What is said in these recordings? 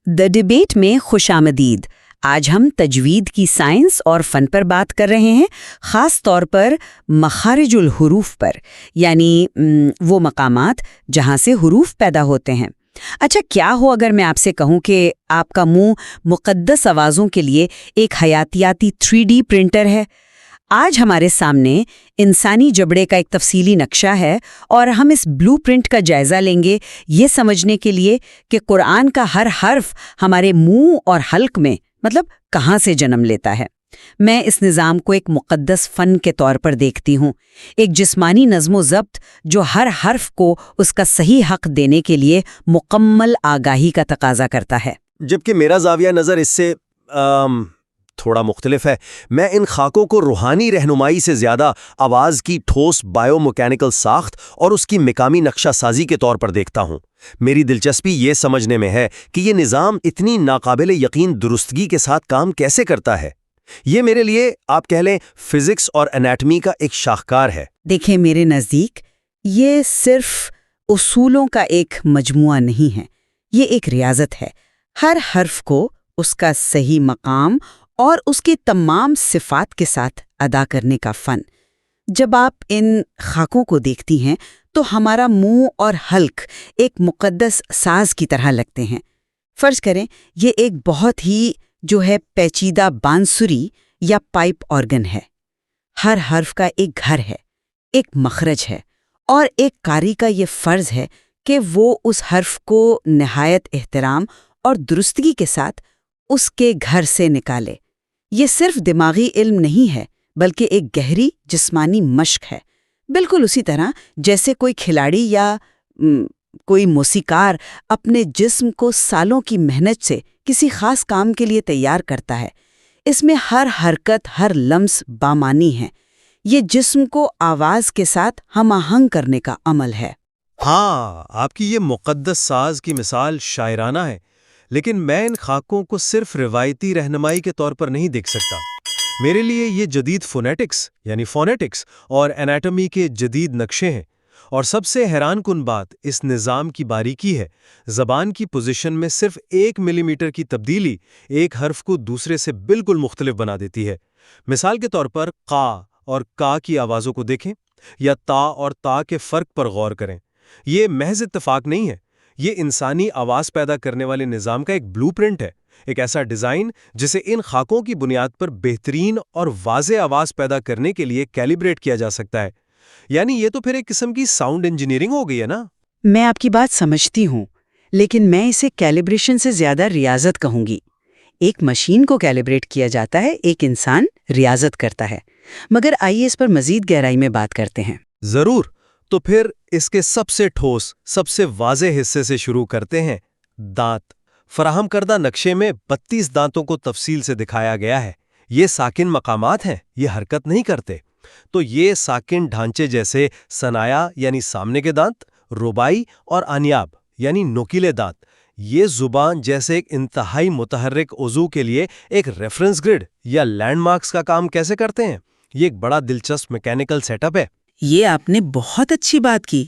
دی debate میں خوش آمدید۔ آج ہم تجوید کی سائنس اور فن پر بات کر رہے ہیں، خاص طور پر مخارج الحروف پر، یعنی وہ مقامات جہاں سے حروف پیدا ہوتے ہیں۔ اچھا، کیا ہو اگر میں آپ سے کہوں کہ آپ کا منہ مقدس آوازوں کے لیے ایک حیاتیاتی 3D پرنٹر ہے؟ آج ہمارے سامنے انسانی جبڑے کا ایک تفصیلی نقشہ ہے، اور ہم اس بلو پرنٹ کا جائزہ لیں گے یہ سمجھنے کے لیے کہ قرآن کا ہر حرف ہمارے منہ اور حلق میں کہاں سے جنم لیتا ہے۔ میں اس نظام کو ایک مقدس فن کے طور پر دیکھتی ہوں، ایک جسمانی نظم و ضبط جو ہر حرف کو اس کا صحیح حق دینے کے لیے مکمل آگاہی کا تقاضا کرتا ہے۔ جبکہ میرا زاویہ نظر اس سے تھوڑا مختلف ہے۔ میں ان خاکوں کو روحانی رہنمائی سے زیادہ آواز کی ٹھوس بائیو میکینیکل ساخت اور اس کی مقامی نقشہ سازی کے طور پر دیکھتا ہوں۔ میری دلچسپی یہ سمجھنے میں ہے کہ یہ نظام اتنی ناقابل یقین درستگی کے ساتھ کام کیسے کرتا ہے۔ یہ میرے لیے آپ کہہ لیں فزکس اور انیٹمی کا ایک شاہکار ہے۔ دیکھیں، میرے نزدیک یہ صرف اصولوں کا ایک مجموعہ نہیں ہے، یہ ایک ریاضت ہے۔ ہر حرف کو اس کا صحیح مقام اور اس کے تمام صفات کے ساتھ ادا کرنے کا فن۔ جب آپ ان خاکوں کو دیکھتی ہیں تو ہمارا منہ اور حلق ایک مقدس ساز کی طرح لگتے ہیں۔ فرض کریں یہ ایک بہت ہی پیچیدہ بانسری یا پائپ آرگن ہے۔ ہر حرف کا ایک گھر ہے، ایک مخرج ہے، اور ایک قاری کا یہ فرض ہے کہ وہ اس حرف کو نہایت احترام اور درستگی کے ساتھ اس کے گھر سے نکالے۔ یہ صرف دماغی علم نہیں ہے بلکہ ایک گہری جسمانی مشق ہے، بالکل اسی طرح جیسے کوئی کھلاڑی یا کوئی موسیقار اپنے جسم کو سالوں کی محنت سے کسی خاص کام کے لیے تیار کرتا ہے۔ اس میں ہر حرکت، ہر لمس بامانی ہے۔ یہ جسم کو آواز کے ساتھ ہم آہنگ کرنے کا عمل ہے۔ ہاں، آپ کی یہ مقدس ساز کی مثال شاعرانہ ہے، لیکن میں ان خاکوں کو صرف روایتی رہنمائی کے طور پر نہیں دیکھ سکتا۔ میرے لیے یہ جدید فونیٹکس اور انیٹمی کے جدید نقشے ہیں، اور سب سے حیران کن بات اس نظام کی باریکی ہے۔ زبان کی پوزیشن میں صرف 1 ملی میٹر کی تبدیلی ایک حرف کو دوسرے سے بالکل مختلف بنا دیتی ہے۔ مثال کے طور پر قا اور کا کی آوازوں کو دیکھیں، یا تا اور تا کے فرق پر غور کریں۔ یہ محض اتفاق نہیں ہے، یہ انسانی آواز پیدا کرنے والے نظام کا ایک بلو پرنٹ ہے، ایک ایسا ڈیزائن جسے ان خاکوں کی بنیاد پر بہترین اور واضح آواز پیدا کرنے کے لیے کیلیبریٹ کیا جا سکتا ہے۔ یعنی یہ تو پھر ایک قسم کی ساؤنڈ انجینئرنگ ہو گئی ہے نا؟ میں آپ کی بات سمجھتی ہوں، لیکن میں اسے کیلیبریشن سے زیادہ ریاضت کہوں گی۔ ایک مشین کو کیلیبریٹ کیا جاتا ہے، ایک انسان ریاضت کرتا ہے۔ مگر آئیے اس پر مزید گہرائی میں بات کرتے ہیں۔ ضرور، تو پھر اس کے سب سے ٹھوس، سب سے واضح حصے سے شروع کرتے ہیں، دانت۔ فراہم کردہ نقشے میں 32 دانتوں کو تفصیل سے دکھایا گیا ہے۔ یہ ساکن مقامات ہیں، یہ حرکت نہیں کرتے۔ تو یہ ساکن ڈھانچے جیسے ثنایا یعنی سامنے کے دانت، ربائی اور انیاب یعنی نوکیلے دانت، یہ زبان جیسے ایک انتہائی متحرک عضو کے لیے ایک ریفرنس گرڈ یا لینڈ مارکس کا کام کیسے کرتے ہیں؟ یہ ایک بڑا دلچسپ میکینیکل سیٹ اپ ہے۔ یہ آپ نے بہت اچھی بات کی۔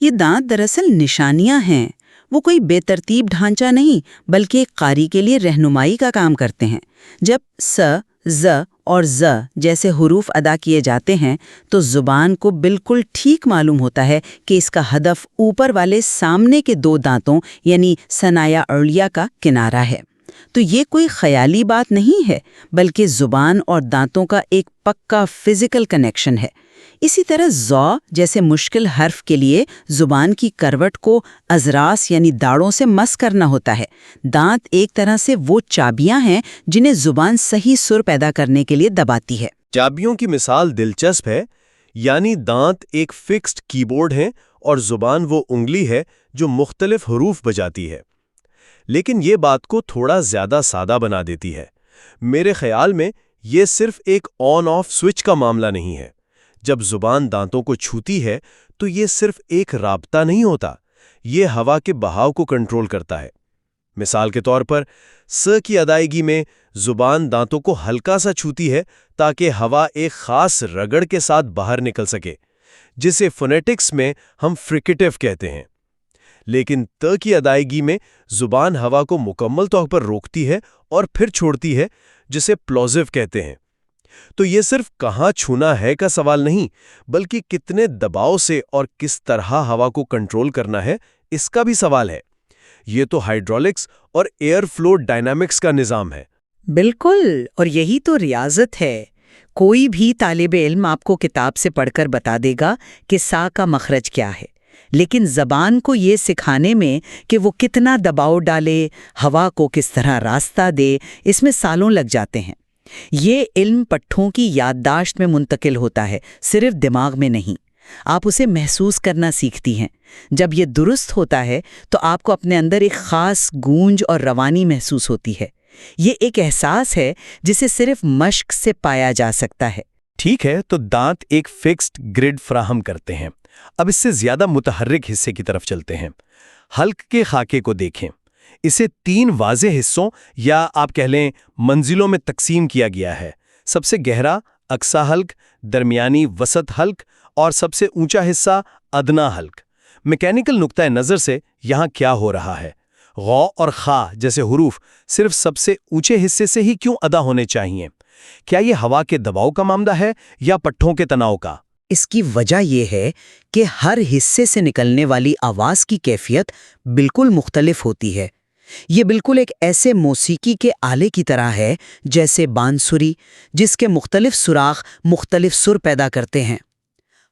یہ دانت دراصل نشانیاں ہیں، وہ کوئی بے ترتیب ڈھانچہ نہیں بلکہ ایک قاری کے لیے رہنمائی کا کام کرتے ہیں۔ جب س، ز اور ز جیسے حروف ادا کیے جاتے ہیں تو زبان کو بالکل ٹھیک معلوم ہوتا ہے کہ اس کا ہدف اوپر والے سامنے کے 2 دانتوں یعنی ثنایا علیا کا کنارہ ہے۔ تو یہ کوئی خیالی بات نہیں ہے بلکہ زبان اور دانتوں کا ایک پکا فزیکل کنیکشن ہے۔ اسی طرح ذ جیسے مشکل حرف کے لیے زبان کی کروٹ کو اذراس یعنی داڑوں سے مس کرنا ہوتا ہے۔ دانت ایک طرح سے وہ چابیاں ہیں جنہیں زبان صحیح سر پیدا کرنے کے لیے دباتی ہے۔ چابیوں کی مثال دلچسپ ہے، یعنی دانت ایک فکسڈ کی بورڈ ہیں اور زبان وہ انگلی ہے جو مختلف حروف بجاتی ہے۔ لیکن یہ بات کو تھوڑا زیادہ سادہ بنا دیتی ہے۔ میرے خیال میں یہ صرف ایک آن آف سوئچ کا معاملہ نہیں ہے۔ جب زبان دانتوں کو چھوتی ہے تو یہ صرف ایک رابطہ نہیں ہوتا، یہ ہوا کے بہاؤ کو کنٹرول کرتا ہے۔ مثال کے طور پر س کی ادائیگی میں زبان دانتوں کو ہلکا سا چھوتی ہے تاکہ ہوا ایک خاص رگڑ کے ساتھ باہر نکل سکے، جسے فونیٹکس میں ہم فریکیٹو کہتے ہیں۔ لیکن ت کی ادائیگی میں زبان ہوا کو مکمل طور پر روکتی ہے اور پھر چھوڑتی ہے، جسے پلوزیو کہتے ہیں۔ تو یہ صرف کہاں چھونا ہے کا سوال نہیں، بلکہ کتنے دباؤ سے اور کس طرح ہوا کو کنٹرول کرنا ہے اس کا بھی سوال ہے۔ یہ تو ہائیڈرولکس اور ایئر فلو ڈائنامکس کا نظام ہے۔ بالکل، اور یہی تو ریاضت ہے۔ کوئی بھی طالب علم آپ کو کتاب سے پڑھ کر بتا دے گا کہ سا کا مخرج کیا ہے، لیکن زبان کو یہ سکھانے میں کہ وہ کتنا دباؤ ڈالے، ہوا کو کس طرح راستہ دے، اس میں سالوں لگ جاتے ہیں۔ یہ علم پٹھوں کی یادداشت میں منتقل ہوتا ہے، صرف دماغ میں نہیں۔ آپ اسے محسوس کرنا سیکھتی ہیں۔ جب یہ درست ہوتا ہے تو آپ کو اپنے اندر ایک خاص گونج اور روانی محسوس ہوتی ہے۔ یہ ایک احساس ہے جسے صرف مشق سے پایا جا سکتا ہے۔ ٹھیک ہے، تو دانت ایک فکسڈ گرڈ فراہم کرتے ہیں۔ اب اس سے زیادہ متحرک حصے کی طرف چلتے ہیں۔ حلق کے خاکے کو دیکھیں۔ اسے 3 واضح حصوں یا آپ کہہ لیں منزلوں میں تقسیم کیا گیا ہے۔ سب سے گہرا اقصی حلق، درمیانی وسط حلق اور سب سے اونچا حصہ ادنا حلق۔ میکینیکل نقطہ نظر سے یہاں کیا ہو رہا ہے؟ غو اور خا جیسے حروف صرف سب سے اونچے حصے سے ہی کیوں ادا ہونے چاہیے؟ کیا یہ ہوا کے دباؤ کا معاملہ ہے یا پٹھوں کے تناؤ کا؟ اس کی وجہ یہ ہے کہ ہر حصے سے نکلنے والی آواز کی کیفیت بالکل مختلف ہوتی ہے۔ یہ بالکل ایک ایسے موسیقی کے آلے کی طرح ہے جیسے بانسری، جس کے مختلف سوراخ مختلف سر پیدا کرتے ہیں۔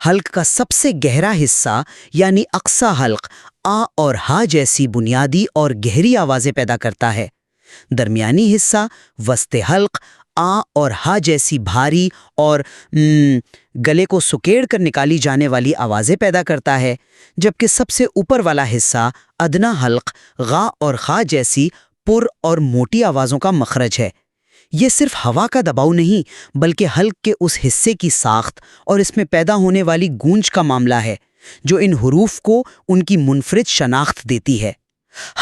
حلق کا سب سے گہرا حصہ یعنی اقصی حلق آ اور ہا جیسی بنیادی اور گہری آوازیں پیدا کرتا ہے۔ درمیانی حصہ وسط حلق آ اور ہا جیسی بھاری اور گلے کو سکیڑ کر نکالی جانے والی آوازیں پیدا کرتا ہے، جبکہ سب سے اوپر والا حصہ ادنا حلق غا اور خا جیسی پر اور موٹی آوازوں کا مخرج ہے۔ یہ صرف ہوا کا دباؤ نہیں، بلکہ حلق کے اس حصے کی ساخت اور اس میں پیدا ہونے والی گونج کا معاملہ ہے جو ان حروف کو ان کی منفرد شناخت دیتی ہے۔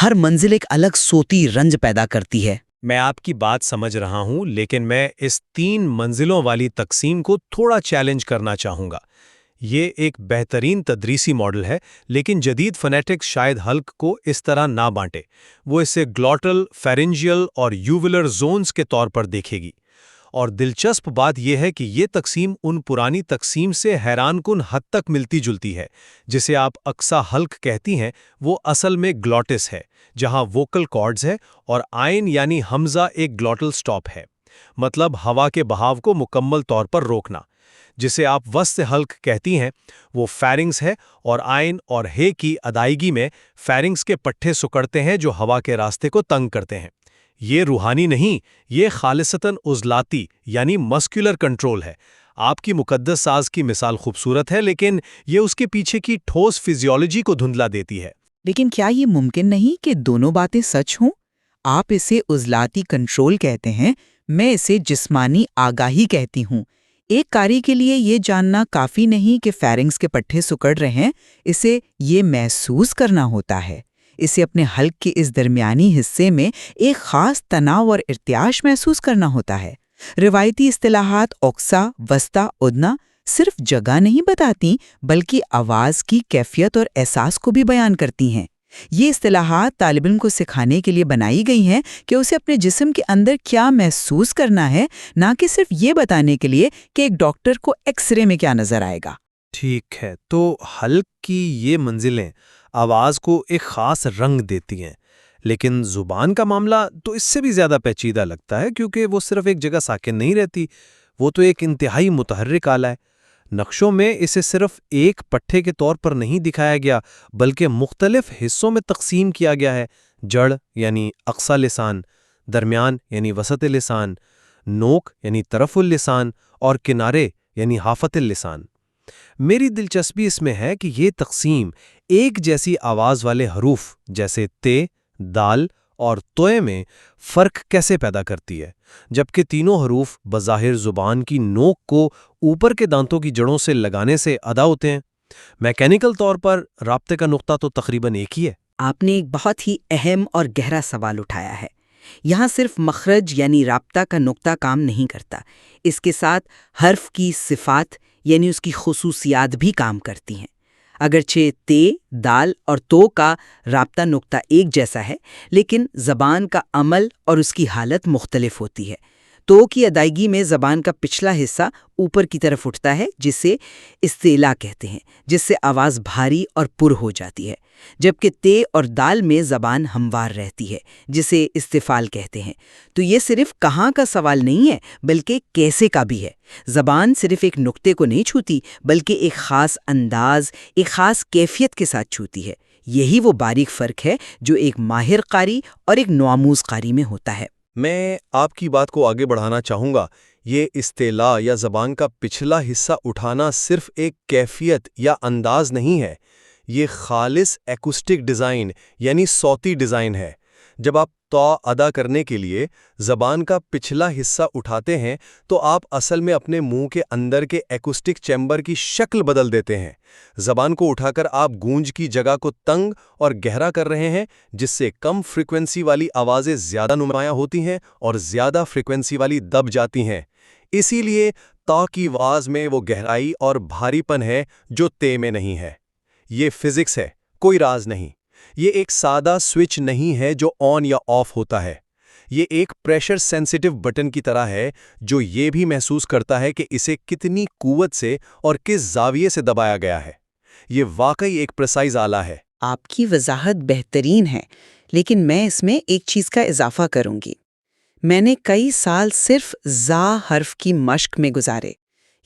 ہر منزل ایک الگ صوتی رنج پیدا کرتی ہے۔ میں آپ کی بات سمجھ رہا ہوں، لیکن میں اس 3 منزلوں والی تقسیم کو تھوڑا چیلنج کرنا چاہوں گا۔ یہ ایک بہترین تدریسی ماڈل ہے، لیکن جدید فونیٹکس شاید حلق کو اس طرح نہ بانٹے۔ وہ اسے گلوٹل، فیرنجیل اور یوولر زونز کے طور پر دیکھے گی۔ اور دلچسپ بات یہ ہے کہ یہ تقسیم ان پرانی تقسیم سے حیران کن حد تک ملتی جلتی ہے۔ جسے آپ اقصی حلق کہتی ہیں، وہ اصل میں گلوٹس ہے، جہاں ووکل کارڈز ہے، اور آئن یعنی حمزہ ایک گلوٹل سٹاپ ہے، مطلب ہوا کے بہاو کو مکمل طور پر روکنا۔ جسے آپ وسط حلق کہتی ہیں، وہ فیرنگز ہے، اور آئن اور ہے کی ادائیگی میں فیرنگز کے پٹھے سکڑتے ہیں جو ہوا کے راستے کو تنگ کرتے ہیں۔ یہ روحانی نہیں، یہ خالصتاً عضلاتی یعنی مسکولر کنٹرول ہے۔ آپ کی مقدس ساز کی مثال خوبصورت ہے، لیکن یہ اس کے پیچھے کی ٹھوس فزیولوجی کو دھندلا دیتی ہے۔ لیکن کیا یہ ممکن نہیں کہ دونوں باتیں سچ ہوں؟ آپ اسے عضلاتی کنٹرول کہتے ہیں، میں اسے جسمانی آگاہی کہتی ہوں۔ ایک قاری کے لیے یہ جاننا کافی نہیں کہ فیرنگز کے پٹھے سکڑ رہے ہیں، اسے یہ محسوس کرنا ہوتا ہے۔ اسے اپنے حلق کے اس درمیانی حصے میں ایک خاص تناؤ اور ارتعاش محسوس کرنا ہوتا ہے۔ روایتی اصطلاحات اوکسا، وسطی، ادنا صرف جگہ نہیں بتاتی بلکہ آواز کی کیفیت اور احساس کو بھی بیان کرتی ہیں۔ یہ اصطلاحات طالب علم کو سکھانے کے لیے بنائی گئی ہیں کہ اسے اپنے جسم کے اندر کیا محسوس کرنا ہے، نہ کہ صرف یہ بتانے کے لیے کہ ایک ڈاکٹر کو ایکس رے میں کیا نظر آئے گا۔ ٹھیک ہے، تو حلق کی یہ منزلیں آواز کو ایک خاص رنگ دیتی ہیں، لیکن زبان کا معاملہ تو اس سے بھی زیادہ پیچیدہ لگتا ہے، کیونکہ وہ صرف ایک جگہ ساکن نہیں رہتی، وہ تو ایک انتہائی متحرک آلہ ہے۔ نقشوں میں اسے صرف ایک پٹھے کے طور پر نہیں دکھایا گیا، بلکہ مختلف حصوں میں تقسیم کیا گیا ہے۔ جڑ یعنی اقصی لسان، درمیان یعنی وسط لسان، نوک یعنی طرف اللسان، اور کنارے یعنی حافت اللسان۔ میری دلچسپی اس میں ہے کہ یہ تقسیم ایک جیسی آواز والے حروف جیسے تے، دال اور توئے میں فرق کیسے پیدا کرتی ہے، جبکہ تینوں حروف بظاہر زبان کی نوک کو اوپر کے دانتوں کی جڑوں سے لگانے سے ادا ہوتے ہیں۔ میکینیکل طور پر رابطے کا نقطہ تو تقریباً ایک ہی ہے۔ آپ نے ایک بہت ہی اہم اور گہرا سوال اٹھایا ہے۔ یہاں صرف مخرج یعنی رابطہ کا نقطہ کام نہیں کرتا، اس کے ساتھ حرف کی صفات یعنی اس کی خصوصیات بھی کام کرتی ہیں۔ اگرچہ تے، دال اور تو کا رابطہ نقطہ ایک جیسا ہے، لیکن زبان کا عمل اور اس کی حالت مختلف ہوتی ہے۔ تو کی ادائیگی میں زبان کا پچھلا حصہ اوپر کی طرف اٹھتا ہے، جسے استعلا کہتے ہیں، جس سے آواز بھاری اور پر ہو جاتی ہے، جبکہ تے اور دال میں زبان ہموار رہتی ہے، جسے استفال کہتے ہیں۔ تو یہ صرف کہاں کا سوال نہیں ہے، بلکہ کیسے کا بھی ہے۔ زبان صرف ایک نقطے کو نہیں چھوتی، بلکہ ایک خاص انداز، ایک خاص کیفیت کے ساتھ چھوتی ہے۔ یہی وہ باریک فرق ہے جو ایک ماہر قاری اور ایک نوآموز قاری میں ہوتا ہے۔ میں آپ کی بات کو آگے بڑھانا چاہوں گا۔ یہ استعلا یا زبان کا پچھلا حصہ اٹھانا صرف ایک کیفیت یا انداز نہیں ہے، یہ خالص ایکوسٹک ڈیزائن یعنی صوتی ڈیزائن ہے۔ جب آپ تو ادا کرنے کے لیے زبان کا پچھلا حصہ اٹھاتے ہیں تو آپ اصل میں اپنے منہ کے اندر کے ایکوسٹک چیمبر کی شکل بدل دیتے ہیں۔ زبان کو اٹھا کر آپ گونج کی جگہ کو تنگ اور گہرا کر رہے ہیں، جس سے کم فریکوینسی والی آوازیں زیادہ نمایاں ہوتی ہیں اور زیادہ فریکوینسی والی دب جاتی ہیں۔ اسی لیے تا کی آواز میں وہ گہرائی اور بھاری پن ہے جو تے میں نہیں ہے۔ یہ فزکس ہے، کوئی راز نہیں۔ یہ ایک سادہ سوئچ نہیں ہے جو آن یا آف ہوتا ہے۔ یہ ایک پریشر سینسیٹیو بٹن کی طرح ہے جو یہ بھی محسوس کرتا ہے کہ اسے کتنی قوت سے اور کس زاویے سے دبایا گیا ہے۔ یہ واقعی ایک پریسائز آلہ ہے۔ آپ کی وضاحت بہترین ہے، لیکن میں اس میں ایک چیز کا اضافہ کروں گی۔ میں نے کئی سال صرف زا حرف کی مشق میں گزارے۔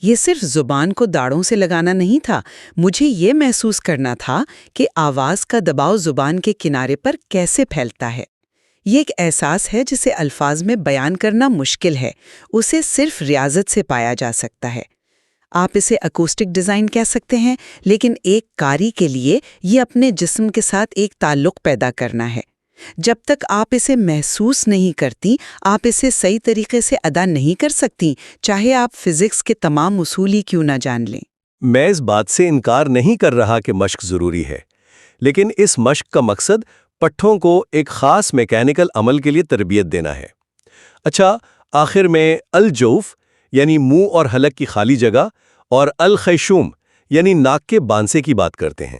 یہ صرف زبان کو داڑھوں سے لگانا نہیں تھا، مجھے یہ محسوس کرنا تھا کہ آواز کا دباؤ زبان کے کنارے پر کیسے پھیلتا ہے۔ یہ ایک احساس ہے جسے الفاظ میں بیان کرنا مشکل ہے، اسے صرف ریاضت سے پایا جا سکتا ہے۔ آپ اسے اکوسٹک ڈیزائن کہہ سکتے ہیں، لیکن ایک قاری کے لیے یہ اپنے جسم کے ساتھ ایک تعلق پیدا کرنا ہے۔ جب تک آپ اسے محسوس نہیں کرتی، آپ اسے صحیح طریقے سے ادا نہیں کر سکتی، چاہے آپ فزکس کے تمام اصول ہی کیوں نہ جان لیں۔ میں اس بات سے انکار نہیں کر رہا کہ مشق ضروری ہے، لیکن اس مشق کا مقصد پٹھوں کو ایک خاص میکینیکل عمل کے لیے تربیت دینا ہے۔ اچھا، آخر میں الجوف یعنی منہ اور حلق کی خالی جگہ اور الخیشوم یعنی ناک کے بانسے کی بات کرتے ہیں۔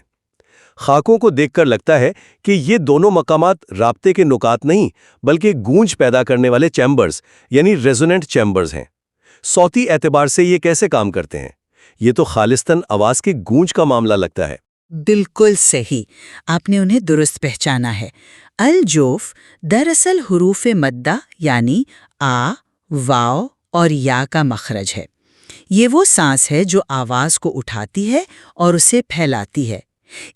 خاکوں کو دیکھ کر لگتا ہے کہ یہ دونوں مقامات رابطے کے نکات نہیں بلکہ گونج پیدا کرنے والے چیمبرز یعنی ریزوننٹ چیمبرز ہیں۔ صوتی اعتبار سے یہ کیسے کام کرتے ہیں؟ یہ تو خالصتاً آواز کے گونج کا معاملہ لگتا ہے۔ بالکل صحیح، آپ نے انہیں درست پہچانا ہے۔ الجوف دراصل حروف مدہ یعنی آ، واو اور یا کا مخرج ہے۔ یہ وہ سانس ہے جو آواز کو اٹھاتی ہے اور اسے پھیلاتی ہے۔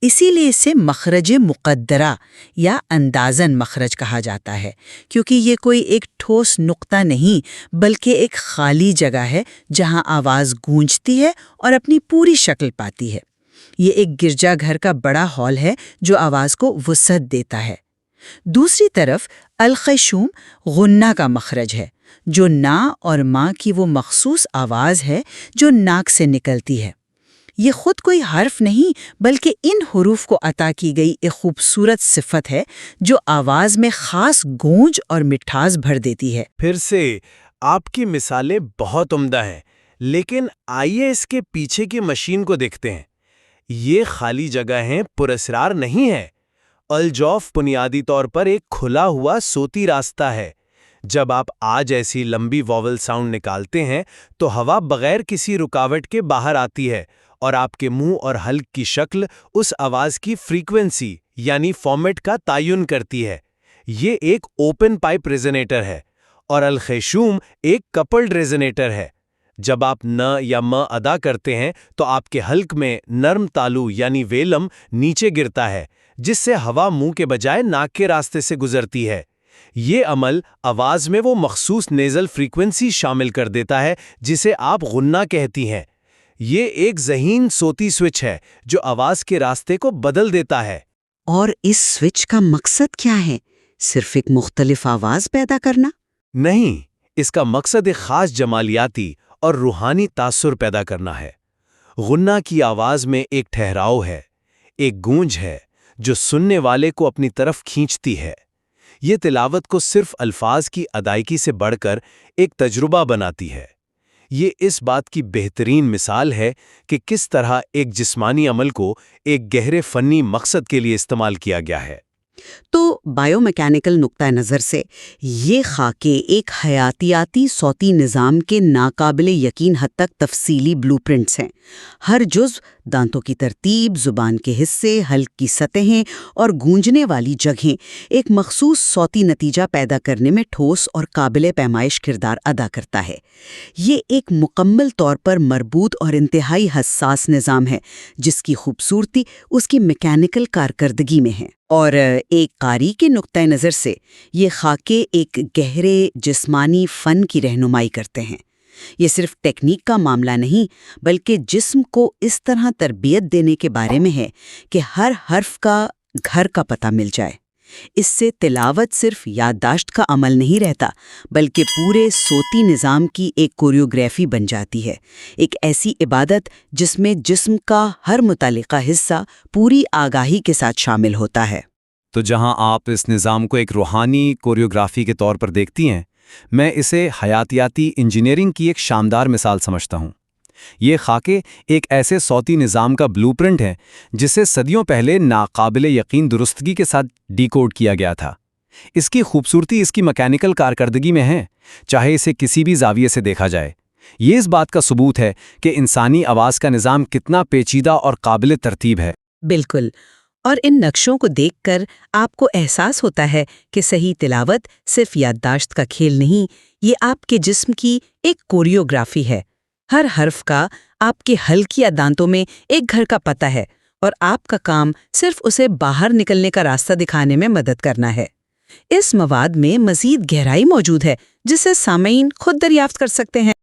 اسی لیے اسے مخرج مقدرہ یا اندازن مخرج کہا جاتا ہے، کیونکہ یہ کوئی ایک ٹھوس نقطہ نہیں بلکہ ایک خالی جگہ ہے جہاں آواز گونجتی ہے اور اپنی پوری شکل پاتی ہے۔ یہ ایک گرجا گھر کا بڑا ہال ہے جو آواز کو وسعت دیتا ہے۔ دوسری طرف الخیشوم غنہ کا مخرج ہے، جو نا اور ماں کی وہ مخصوص آواز ہے جو ناک سے نکلتی ہے۔ یہ خود کوئی حرف نہیں بلکہ ان حروف کو عطا کی گئی ایک خوبصورت صفت ہے جو آواز میں خاص گونج اور مٹھاس بھر دیتی ہے۔ پھر سے آپ کی مثالیں بہت عمدہ ہیں، لیکن آئیے اس کے پیچھے کی مشین کو دیکھتے ہیں۔ یہ خالی جگہیں پراسرار نہیں ہے۔ الجوف بنیادی طور پر ایک کھلا ہوا صوتی راستہ ہے۔ جب آپ آ جیسی لمبی واول ساؤنڈ نکالتے ہیں تو ہوا بغیر کسی رکاوٹ کے باہر آتی ہے اور آپ کے منہ اور حلق کی شکل اس آواز کی فریکوینسی یعنی فارمیٹ کا تعین کرتی ہے۔ یہ ایک اوپن پائپ ریزونیٹر ہے اور الخیشوم ایک کپلڈ ریزونیٹر ہے۔ جب آپ ن یا م ادا کرتے ہیں تو آپ کے حلق میں نرم تالو یعنی ویلم نیچے گرتا ہے، جس سے ہوا منہ کے بجائے ناک کے راستے سے گزرتی ہے۔ یہ عمل آواز میں وہ مخصوص نیزل فریکوینسی شامل کر دیتا ہے جسے آپ غنہ کہتی ہیں۔ یہ ایک ذہین صوتی سوئچ ہے جو آواز کے راستے کو بدل دیتا ہے۔ اور اس سوئچ کا مقصد کیا ہے؟ صرف ایک مختلف آواز پیدا کرنا؟ نہیں، اس کا مقصد ایک خاص جمالیاتی اور روحانی تاثر پیدا کرنا ہے۔ غنہ کی آواز میں ایک ٹھہراؤ ہے، ایک گونج ہے جو سننے والے کو اپنی طرف کھینچتی ہے۔ یہ تلاوت کو صرف الفاظ کی ادائیگی سے بڑھ کر ایک تجربہ بناتی ہے۔ یہ اس بات کی بہترین مثال ہے کہ کس طرح ایک جسمانی عمل کو ایک گہرے فنی مقصد کے لیے استعمال کیا گیا ہے۔ تو بائیو میکینیکل نقطہ نظر سے یہ خاکے ایک حیاتیاتی صوتی نظام کے ناقابل یقین حد تک تفصیلی بلو پرنٹس ہیں۔ ہر جزو، دانتوں کی ترتیب، زبان کے حصے، حلق کی سطحیں اور گونجنے والی جگہیں ایک مخصوص صوتی نتیجہ پیدا کرنے میں ٹھوس اور قابل پیمائش کردار ادا کرتا ہے۔ یہ ایک مکمل طور پر مربوط اور انتہائی حساس نظام ہے جس کی خوبصورتی اس کی میکینیکل کارکردگی میں ہے۔ اور ایک قاری کے نقطہ نظر سے یہ خاکے ایک گہرے جسمانی فن کی رہنمائی کرتے ہیں۔ یہ صرف ٹیکنیک کا معاملہ نہیں بلکہ جسم کو اس طرح تربیت دینے کے بارے میں ہے کہ ہر حرف کا گھر کا پتہ مل جائے۔ اس سے تلاوت صرف یادداشت کا عمل نہیں رہتا بلکہ پورے صوتی نظام کی ایک کوریوگرافی بن جاتی ہے، ایک ایسی عبادت جس میں جسم کا ہر متعلقہ حصہ پوری آگاہی کے ساتھ شامل ہوتا ہے۔ تو جہاں آپ اس نظام کو ایک روحانی کوریوگرافی کے طور پر دیکھتی ہیں، میں اسے حیاتیاتی انجینئرنگ کی ایک شاندار مثال سمجھتا ہوں۔ یہ خاکے ایک ایسے صوتی نظام کا بلو پرنٹ ہے جسے صدیوں پہلے ناقابل یقین درستگی کے ساتھ ڈی کوڈ کیا گیا تھا۔ اس کی خوبصورتی اس کی میکینیکل کارکردگی میں ہے، چاہے اسے کسی بھی زاویے سے دیکھا جائے۔ یہ اس بات کا ثبوت ہے کہ انسانی آواز کا نظام کتنا پیچیدہ اور قابل ترتیب ہے۔ بالکل، اور ان نقشوں کو دیکھ کر آپ کو احساس ہوتا ہے کہ صحیح تلاوت صرف یادداشت کا کھیل نہیں، یہ آپ کے جسم کی ایک کوریوگرافی ہے۔ ہر حرف کا آپ کے حلق یا دانتوں میں ایک گھر کا پتہ ہے اور آپ کا کام صرف اسے باہر نکلنے کا راستہ دکھانے میں مدد کرنا ہے۔ اس مواد میں مزید گہرائی موجود ہے جسے سامعین خود دریافت کر سکتے ہیں۔